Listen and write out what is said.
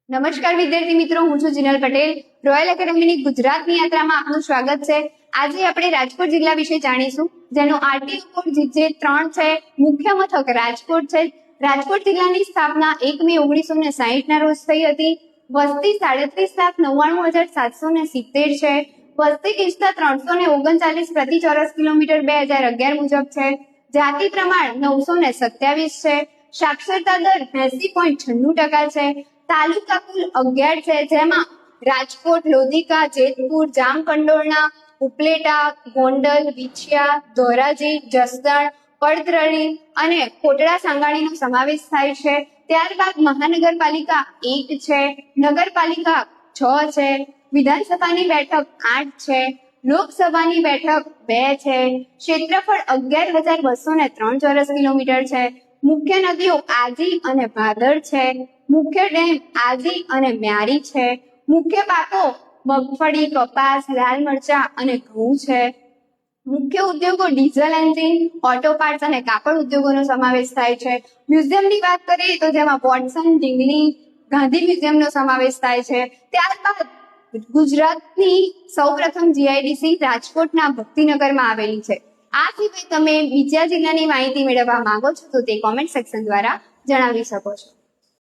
નમસ્કાર વિદ્યાર્થી મિત્રો, હું છું જીનલ પટેલ. રોયલ એકેડેમીની ગુજરાતની યાત્રામાં આપનું સ્વાગત છે. આજે આપણે રાજકોટ જિલ્લા વિશે જાણીશું, જેનો આરટીઓ કોડ જે 3 છે. મુખ્ય મથક રાજકોટ છે. રાજકોટ જિલ્લાની સ્થાપના 1 મે 1960 ના રોજ થઈ હતી. વસ્તી 37,99,770 છે. વસ્તી ગીચતા 339 પ્રતિ ચોરસ કિલોમીટર 2011 મુજબ છે. જાતિ પ્રમાણ 927 છે. સાક્ષરતા દર 80.96% છે. તાલુકા કુલ 11 છે, જેમાં રાજકોટ, લોધિકા, જેતપુર, જામકંડોરણા, ઉપલેટા, ગોંડલ, વિછિયા, ધોરાજી, જસદણ, પડદરણી અને કોટડા સાંગાણીનો સમાવેશ થાય છે. ત્યારબાદ મહાનગરપાલિકા 1 છે, નગરપાલિકા 6 છે, વિધાનસભાની બેઠક 8 છે, લોકસભાની બેઠક 2 છે. ક્ષેત્રફળ 11,203 ચોરસ કિલોમીટર છે. મુખ્ય નદીઓ આજી અને ભાદર છે. મુખ્ય ડેમ આજી અને મ્યારી છે. મુખ્ય પાકો મગફળી, કપાસ, લાલ મરચા અને ઘઉં છે. મુખ્ય ઉદ્યોગો ડીઝલ એન્જિન, ઓટો પાર્ટ્સ અને કાપડ ઉદ્યોગોનો સમાવેશ થાય છે. મ્યુઝિયમની વાત કરીએ તો જેમાં વોટસન, ઢીંગલી, ગાંધી મ્યુઝિયમનો સમાવેશ થાય છે. ત્યારબાદ ગુજરાતની સૌપ્રથમ જીઆઈડીસી રાજકોટના ભક્તિનગરમાં આવેલી છે. આ સિવાય તમે બીજા જિલ્લાની માહિતી મેળવવા માંગો છો તો તે કોમેન્ટ સેક્શન દ્વારા જણાવી શકો છો.